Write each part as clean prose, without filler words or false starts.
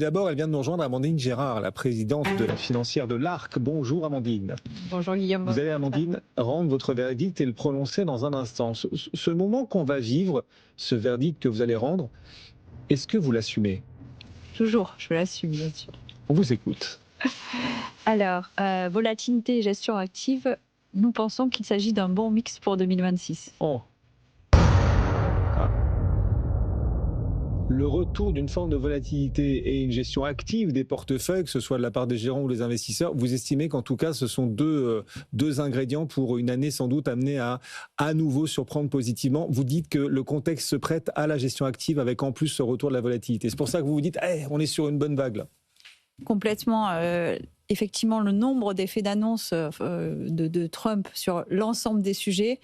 D'abord, elle vient de nous rejoindre, Amandine Gérard, la présidente de la financière de l'Arc. Bonjour Amandine. Bonjour Guillaume. Vous allez, Amandine, rendre votre verdict et le prononcer dans un instant. Ce moment qu'on va vivre, ce verdict que vous allez rendre, est-ce que vous l'assumez? Toujours, je l'assume bien sûr. On vous écoute. Alors, volatilité et gestion active, nous pensons qu'il s'agit d'un bon mix pour 2026. Oh. Ah. Le retour d'une forme de volatilité et une gestion active des portefeuilles, que ce soit de la part des gérants ou des investisseurs, vous estimez qu'en tout cas, ce sont deux ingrédients pour une année sans doute amenée à nouveau surprendre positivement. Vous dites que le contexte se prête à la gestion active avec en plus ce retour de la volatilité. C'est pour ça que vous vous dites, hey, on est sur une bonne vague là. Complètement. Effectivement, le nombre d'effets d'annonce de Trump sur l'ensemble des sujets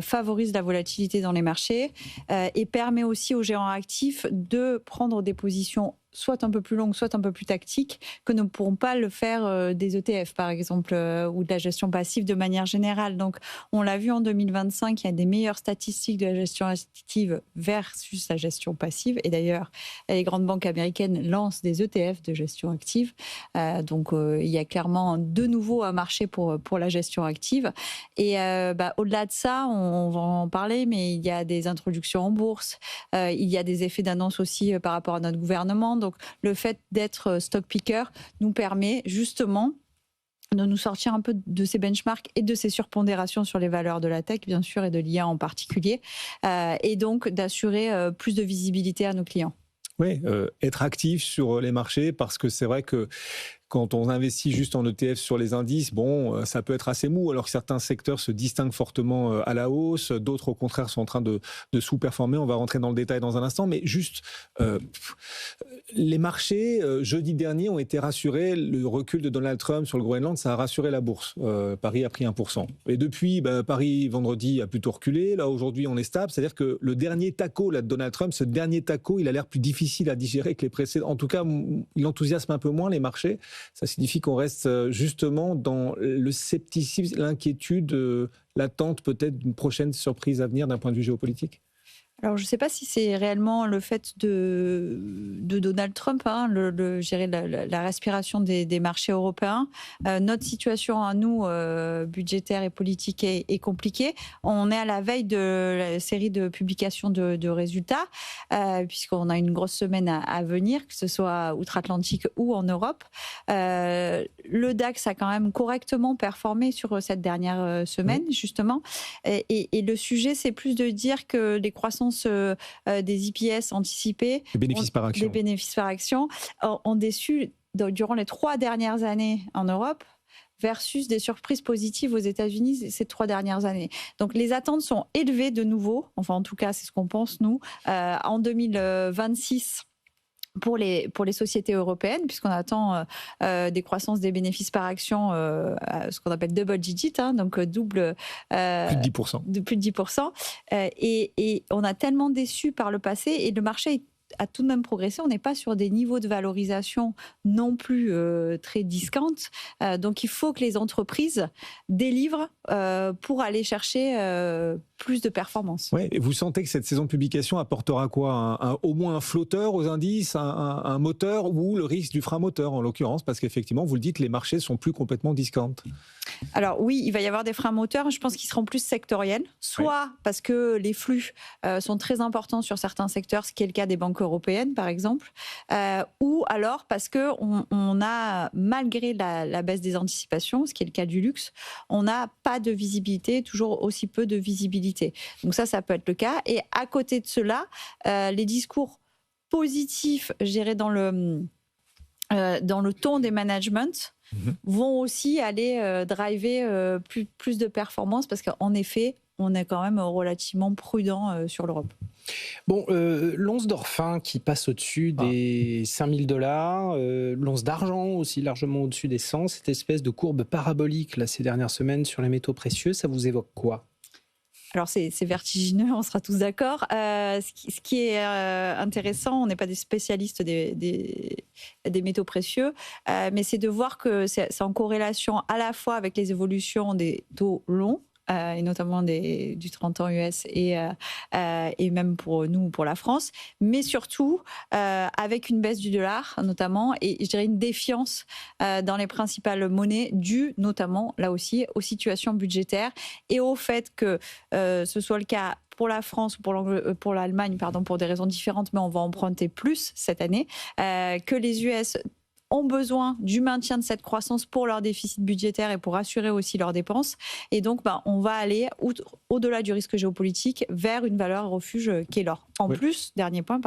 favorise la volatilité dans les marchés et permet aussi aux gérants actifs de prendre des positions soit un peu plus longues, soit un peu plus tactiques, que ne pourront pas le faire des ETF, par exemple, ou de la gestion passive de manière générale. Donc, on l'a vu en 2025, il y a des meilleures statistiques de la gestion active versus la gestion passive. Et d'ailleurs, les grandes banques américaines lancent des ETF de gestion active. Donc, il y a clairement de nouveau un marché pour la gestion active. Et au-delà de ça, on va en parler, mais il y a des introductions en bourse, il y a des effets d'annonce aussi par rapport à notre gouvernement. Donc, le fait d'être stock picker nous permet justement de nous sortir un peu de ces benchmarks et de ces surpondérations sur les valeurs de la tech, bien sûr, et de l'IA en particulier, et donc d'assurer plus de visibilité à nos clients. Oui, être actif sur les marchés, parce que c'est vrai que quand on investit juste en ETF sur les indices, bon, ça peut être assez mou, alors que certains secteurs se distinguent fortement à la hausse, d'autres au contraire sont en train de sous-performer. On va rentrer dans le détail dans un instant, mais juste, les marchés, jeudi dernier, ont été rassurés. Le recul de Donald Trump sur le Groenland, ça a rassuré la bourse. Paris a pris 1%. Et depuis, Paris, vendredi, a plutôt reculé. Là, aujourd'hui, on est stable. C'est-à-dire que le dernier taco là, de Donald Trump, ce dernier taco, il a l'air plus difficile à digérer que les précédents. En tout cas, il enthousiasme un peu moins les marchés. Ça signifie qu'on reste justement dans le scepticisme, l'inquiétude, l'attente peut-être d'une prochaine surprise à venir d'un point de vue géopolitique. Alors, je ne sais pas si c'est réellement le fait de Donald Trump, gérer la respiration des marchés européens. Notre situation à nous, budgétaire et politique, est compliquée. On est à la veille de la série de publications de résultats, puisqu'on a une grosse semaine à venir, que ce soit outre-Atlantique ou en Europe. Le DAX a quand même correctement performé sur cette dernière semaine, justement. Et le sujet, c'est plus de dire que les croissances des EPS anticipés, les bénéfices par action, ont déçu durant les 3 dernières années en Europe, versus des surprises positives aux États-Unis ces 3 dernières années. Donc les attentes sont élevées de nouveau, enfin en tout cas c'est ce qu'on pense nous, en 2026. Pour les sociétés européennes, puisqu'on attend des croissances des bénéfices par action, ce qu'on appelle double digit, donc double... plus de 10%. De plus de 10%. Et on a tellement déçu par le passé, et le marché a tout de même progressé. On n'est pas sur des niveaux de valorisation non plus très discount. Donc, il faut que les entreprises délivrent pour aller chercher plus de performance. Ouais, et vous sentez que cette saison de publication apportera quoi, au moins un flotteur aux indices, un moteur, ou le risque du frein moteur en l'occurrence, parce qu'effectivement, vous le dites, les marchés sont plus complètement discount. Alors oui, il va y avoir des freins moteurs. Je pense qu'ils seront plus sectoriels, soit parce que les flux sont très importants sur certains secteurs, ce qui est le cas des banques européennes, par exemple, ou alors parce que on a, malgré la baisse des anticipations, ce qui est le cas du luxe, on n'a pas de visibilité, toujours aussi peu de visibilité. Donc ça peut être le cas. Et à côté de cela, les discours positifs, je dirais, dans le ton des managements, vont aussi aller driver plus de performance, parce qu'en effet, on est quand même relativement prudent sur l'Europe. Bon, l'once d'or fin qui passe au-dessus des $5 000, l'once d'argent aussi largement au-dessus des 100, cette espèce de courbe parabolique là, ces dernières semaines sur les métaux précieux, ça vous évoque quoi ? Alors c'est vertigineux, on sera tous d'accord. Ce qui est intéressant, on n'est pas des spécialistes des métaux précieux, mais c'est de voir que c'est en corrélation à la fois avec les évolutions des taux longs, et notamment du 30 ans US et même pour nous, pour la France, mais surtout avec une baisse du dollar notamment, et je dirais une défiance dans les principales monnaies due notamment, là aussi, aux situations budgétaires et au fait que ce soit le cas pour la France ou pour l'Allemagne, pour des raisons différentes, mais on va emprunter plus cette année, que les US ont besoin du maintien de cette croissance pour leur déficit budgétaire et pour assurer aussi leurs dépenses. Et donc, on va aller au-delà du risque géopolitique vers une valeur refuge qui est l'or. En plus, dernier point,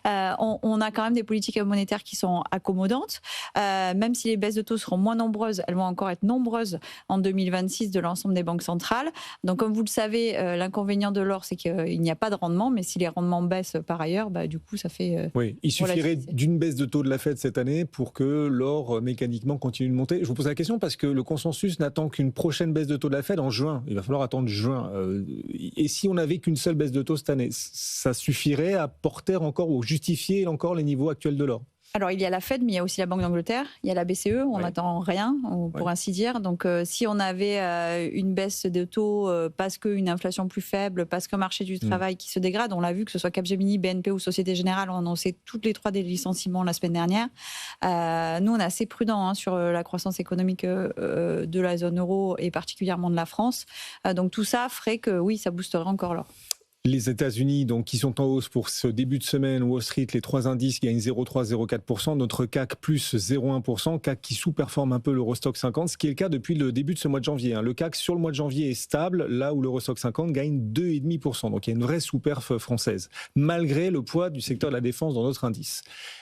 on a quand même des politiques monétaires qui sont accommodantes. Même si les baisses de taux seront moins nombreuses, elles vont encore être nombreuses en 2026 de l'ensemble des banques centrales. Donc, comme vous le savez, l'inconvénient de l'or, c'est qu'il n'y a pas de rendement. Mais si les rendements baissent par ailleurs, du coup, ça fait... Oui, il suffirait d'une baisse de taux de la Fed cette année pour que l'or mécaniquement continue de monter. Je vous pose la question parce que le consensus n'attend qu'une prochaine baisse de taux de la Fed en juin. Il va falloir attendre juin. Et si on n'avait qu'une seule baisse de taux cette année, ça suffirait à porter encore ou justifier encore les niveaux actuels de l'or? Alors, il y a la Fed, mais il y a aussi la Banque d'Angleterre, il y a la BCE, on n'attend rien, pour ainsi dire. Donc, si on avait une baisse de taux parce qu'une inflation plus faible, parce qu'un marché du travail qui se dégrade, on l'a vu, que ce soit Capgemini, BNP ou Société Générale, ont annoncé toutes les 3 des licenciements la semaine dernière. Nous, on est assez prudents sur la croissance économique de la zone euro et particulièrement de la France. Donc, tout ça ferait que, oui, ça boosterait encore l'or. Les États-Unis, donc, qui sont en hausse pour ce début de semaine, Wall Street, les 3 indices gagnent 0,3-0,4%, notre CAC plus 0,1%, CAC qui sous-performe un peu l'Eurostock 50, ce qui est le cas depuis le début de ce mois de janvier. Le CAC sur le mois de janvier est stable, là où l'Eurostock 50 gagne 2,5%. Donc il y a une vraie sous-perf française, malgré le poids du secteur de la défense dans notre indice.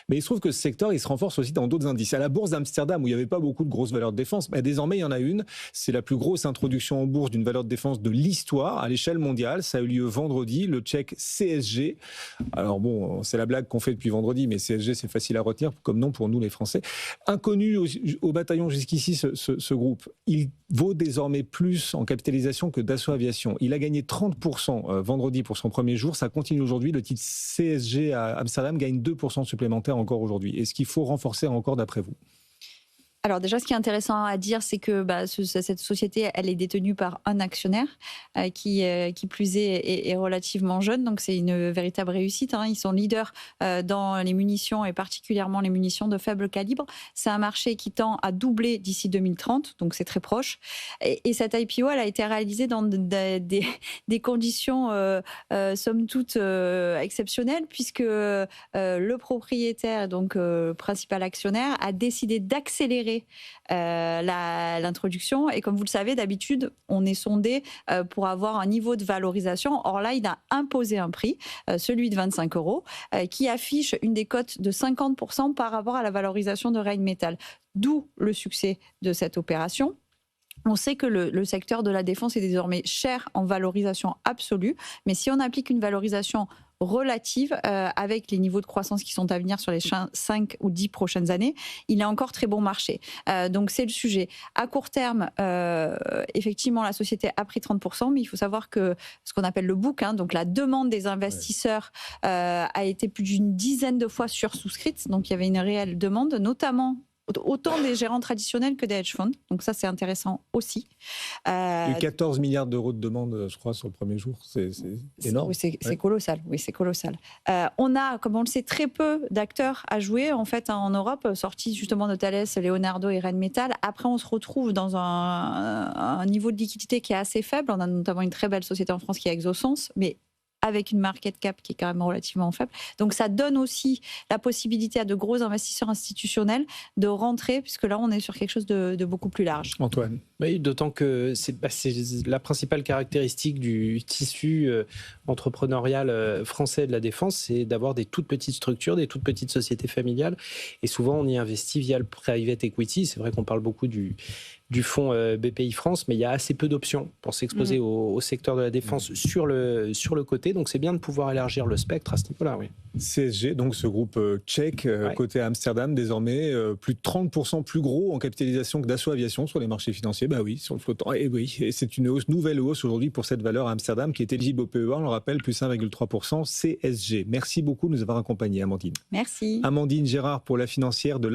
Mais il se trouve que ce secteur, il se renforce aussi dans d'autres indices. À la bourse d'Amsterdam, où il n'y avait pas beaucoup de grosses valeurs de défense, désormais il y en a une. C'est la plus grosse introduction en bourse d'une valeur de défense de l'histoire à l'échelle mondiale. Ça a eu lieu vendredi, le tchèque CSG. Alors bon, c'est la blague qu'on fait depuis vendredi, mais CSG, c'est facile à retenir comme nom pour nous les Français. Inconnu au bataillon jusqu'ici, ce groupe. Il vaut désormais plus en capitalisation que Dassault Aviation. Il a gagné 30% vendredi pour son premier jour. Ça continue aujourd'hui. Le titre CSG à Amsterdam gagne 2% supplémentaires encore aujourd'hui. Est-ce qu'il faut renforcer encore d'après vous ? Alors déjà, ce qui est intéressant à dire, c'est que cette société, elle est détenue par un actionnaire qui plus est relativement jeune. Donc c'est une véritable réussite. Ils sont leaders dans les munitions et particulièrement les munitions de faible calibre. C'est un marché qui tend à doubler d'ici 2030, donc c'est très proche. Et cette IPO, elle a été réalisée dans des conditions somme toute exceptionnelles, puisque le propriétaire, donc principal actionnaire, a décidé d'accélérer l'introduction. Et comme vous le savez, d'habitude, on est sondé pour avoir un niveau de valorisation. Or là, il a imposé un prix, celui de 25 €, qui affiche une décote de 50% par rapport à la valorisation de Rheinmetall. D'où le succès de cette opération. On sait que le secteur de la défense est désormais cher en valorisation absolue, mais si on applique une valorisation relative avec les niveaux de croissance qui sont à venir sur les 5 ou 10 prochaines années, il est encore très bon marché. Donc c'est le sujet. À court terme, effectivement, la société a pris 30%, mais il faut savoir que ce qu'on appelle le book, donc la demande des investisseurs a été plus d'une dizaine de fois sursouscrite. Donc il y avait une réelle demande, notamment autant des gérants traditionnels que des hedge funds. Donc ça, c'est intéressant aussi. Il y a eu 14 milliards d'euros de demande, je crois, sur le premier jour. C'est énorme. Oui, c'est colossal. Oui, c'est colossal. On a, comme on le sait, très peu d'acteurs à jouer, en fait, en Europe, sortis justement de Thales, Leonardo et Rheinmetall. Après, on se retrouve dans un niveau de liquidité qui est assez faible. On a notamment une très belle société en France qui est Exosens, mais avec une market cap qui est quand même relativement faible. Donc ça donne aussi la possibilité à de gros investisseurs institutionnels de rentrer, puisque là on est sur quelque chose de beaucoup plus large. Antoine. Oui, d'autant que c'est la principale caractéristique du tissu entrepreneurial français de la défense, c'est d'avoir des toutes petites structures, des toutes petites sociétés familiales. Et souvent on y investit via le private equity. C'est vrai qu'on parle beaucoup du fonds BPI France, mais il y a assez peu d'options pour s'exposer au secteur de la défense sur le côté. Donc c'est bien de pouvoir élargir le spectre à ce niveau-là. Oui. CSG, donc ce groupe tchèque, côté à Amsterdam, désormais plus de 30% plus gros en capitalisation que Dassault Aviation sur les marchés financiers. Bah oui, sur le flottant. Et oui, et c'est une nouvelle hausse aujourd'hui pour cette valeur à Amsterdam qui est éligible au PEA, on le rappelle, plus 1,3% CSG. Merci beaucoup de nous avoir accompagnés, Amandine. Merci. Amandine Gérard pour la financière de